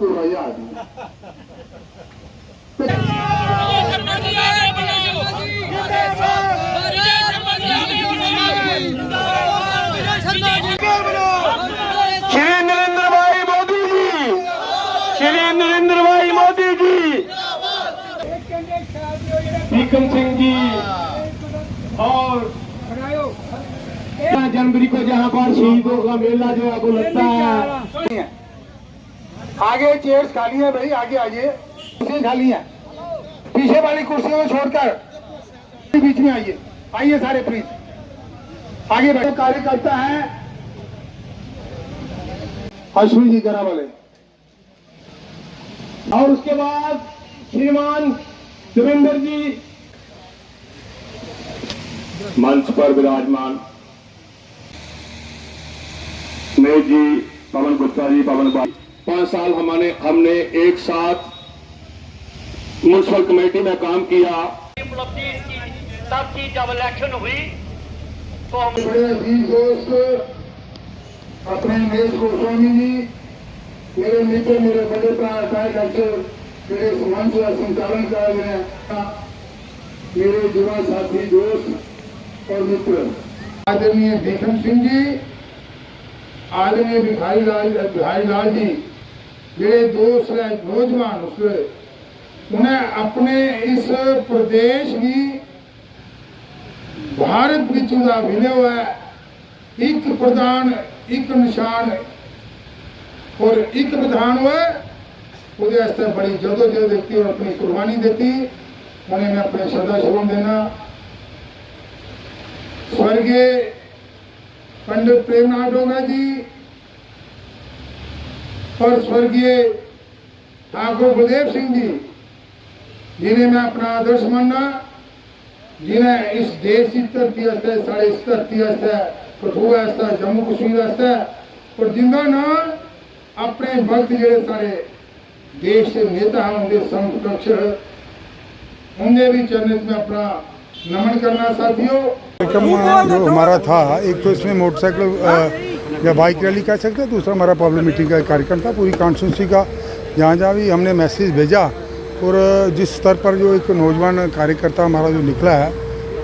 रहा आदमी। श्री नरेंद्र भाई मोदी जी, श्री नरेंद्र भाई मोदी जी, भीखम सिंह जी और जनवरी को जहाँ पर शहीदों का मेला जो है वो लगता है। आगे चेयर्स खाली है भाई, आगे आइए, कुर्सियां खाली हैं, पीछे वाली कुर्सियों को छोड़कर बीच में आइए, आइए सारे प्लीज आगे बैठे। कार्यकर्ता है अश्विनी जी गरा वाले, और उसके बाद श्रीमान देवेंद्र जी मंच पर विराजमान, मेज जी, पवन गुप्ता जी, पवन भाई। 5 साल हमने एक साथ म्युनिसिपल कमेटी में काम किया। उपलब्धि तब थी जब इलेक्शन हुई तो हम बड़े अजीज दोस्त अपने महेश गोस्वामी जी, मेरे मित्र, मेरे बड़े डॉक्टर, मेरे मंच का संचालन कर रहे हैं, मेरे युवा साथी दोस्त और मित्र आदरणीय भीखम सिंह जी, आदरणीय बिहारी लाल जी, मेरे दोस्त हैं नौजवान, उन्हें अपने इस प्रदेश की भारत की चुनाव मिले हुआ है, एक प्रधान एक निशान और एक प्रधान हुआ उससे बड़ी जदोजहद देती और अपनी कुर्बानी देती। उन्हें मैं अपने श्रद्धा सुमन देना स्वर्गीय पंडित प्रेमनाथ डोगरा जी और स्वर्गीय ठाकुर बलदेव सिंह जी, जिन्हें मैं अपना आदर्श मानना, जिन्हें इस देश की धरती वास्ते, साढ़े इस धरती वास्ते, कठुआ वास्ते, जम्मू कश्मीर वास्ते और जिंदा नाल अपने वक्त जेडे सारे देश के नेता हैं उनके समकक्ष, उनके भी चरण में अपना नमन करना। साथियों, जो हमारा था, एक तो इसमें मोटरसाइकिल या बाइक रैली कह सकते हैं, दूसरा हमारा पब्लिक मीटिंग का कार्यक्रम था पूरी कॉन्स्टिट्यूंसी का, जहाँ जहाँ भी हमने मैसेज भेजा। और जिस स्तर पर जो एक नौजवान कार्यकर्ता हमारा जो निकला है,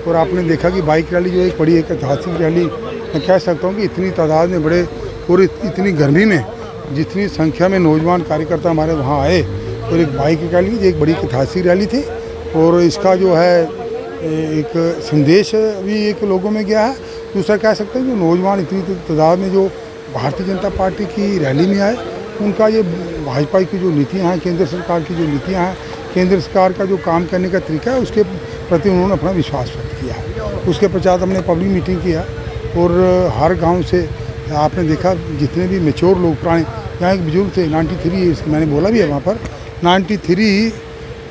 और आपने देखा कि बाइक रैली जो एक बड़ी एक ऐतिहासिक रैली, मैं कह सकता हूँ कि इतनी तादाद में बड़े और इतनी गर्मी में जितनी संख्या में नौजवान कार्यकर्ता हमारे वहाँ आए, और एक बाइक रैली एक बड़ी ऐतिहासिक रैली थी। और इसका जो है एक संदेश भी एक लोगों में गया है। दूसरा कह सकते हैं जो नौजवान इतनी तादाद में जो भारतीय जनता पार्टी की रैली में आए, उनका ये भाजपा की जो नीतियाँ हैं, केंद्र सरकार की जो नीतियाँ हैं, केंद्र सरकार का जो काम करने का तरीका है, उसके प्रति उन्होंने अपना विश्वास व्यक्त किया है। उसके पश्चात हमने पब्लिक मीटिंग किया और हर गांव से आपने देखा जितने भी मेच्योर लोग, पुराने, यहाँ एक बुजुर्ग थे 93 ईयर्स, मैंने बोला भी है वहाँ पर 93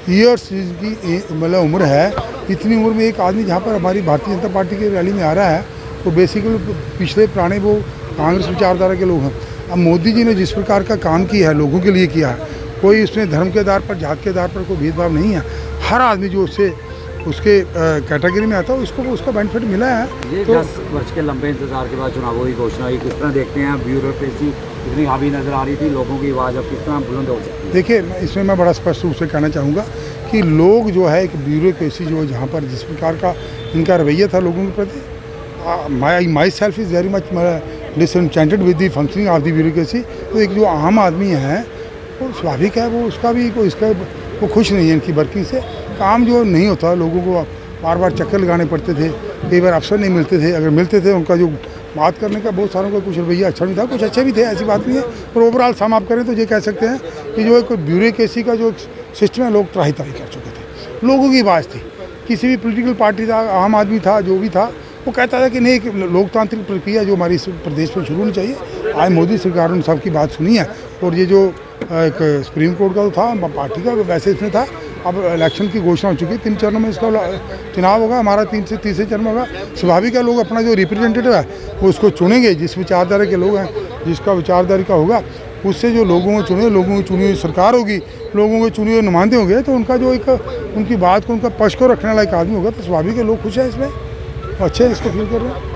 ईयर्स की मतलब उम्र है। इतनी उम्र में एक आदमी जहाँ पर हमारी भारतीय जनता पार्टी की रैली में आ रहा है, वो बेसिकली पिछले पुराने वो कांग्रेस विचारधारा के लोग हैं। अब मोदी जी ने जिस प्रकार का काम किया है, लोगों के लिए किया है, कोई इसमें धर्म के आधार पर, जात के आधार पर कोई भेदभाव नहीं है। हर आदमी जो उसके कैटेगरी में आता है उसको उसका बेनिफिट मिला है। ये तो 10 वर्ष के लंबे इंतजार के बाद चुनावों की घोषणा हुई, किस तरह देखते हैं? ब्यूरोक्रेसी इतनी हावी नजर आ रही थी, लोगों की आवाज़ अब किस तरह बुलंद हो सकती है? देखिए, इसमें मैं बड़ा स्पष्ट रूप से कहना चाहूँगा कि लोग जो है एक ब्यूरोक्रेसी जो जहाँ पर जिस प्रकार का इनका रवैया था लोगों के प्रति, myself is very much disenchanted with the functioning of the bureaucracy. तो एक जो आम आदमी है वो स्वाभाविक है, वो उसका भी कोई इसका वो खुश नहीं है इनकी वर्किंग से। काम जो नहीं होता, लोगों को बार बार चक्कर लगाने पड़ते थे, कई बार अफसर नहीं मिलते थे, अगर मिलते थे उनका जो बात करने का बहुत सारों का कुछ रवैया अच्छा नहीं था, कुछ अच्छे भी थे, ऐसी बात नहीं है। पर ओवरऑल सम आप करें तो ये कह सकते हैं कि जो एक ब्यूरोक्रेसी का जो सिस्टम है, लोग त्राही त्राही कर चुके थे। लोगों की आवाज़ थी, किसी भी पॉलिटिकल पार्टी था, आम आदमी था, जो भी था, वो कहता था कि नहीं, एक लोकतांत्रिक प्रक्रिया जो हमारी इस प्रदेश में शुरू होनी चाहिए। आज मोदी सरकार ने सबकी बात सुनी है। और ये जो एक सुप्रीम कोर्ट का तो था पार्टी का, वैसे इसमें था। अब इलेक्शन की घोषणा हो चुकी है, 3 चरणों में इसका चुनाव होगा, हमारा 3 से तीसरे चरण होगा। स्वाभाविक है, लोग अपना जो रिप्रेजेंटेटिव है वो उसको चुनेंगे, जिस विचारधारा के लोग हैं, जिसका विचारधारा का होगा, उससे जो लोगों को चुने, लोगों की चुनी हुई सरकार होगी, लोगों के चुने हुए नुमाइंदे होंगे, तो उनका जो एक उनकी बात को, उनका पक्ष को रखने वाला एक आदमी होगा, तो स्वाभाविक है लोग खुश हैं इसमें, अच्छे इसको फील कर रहे हैं।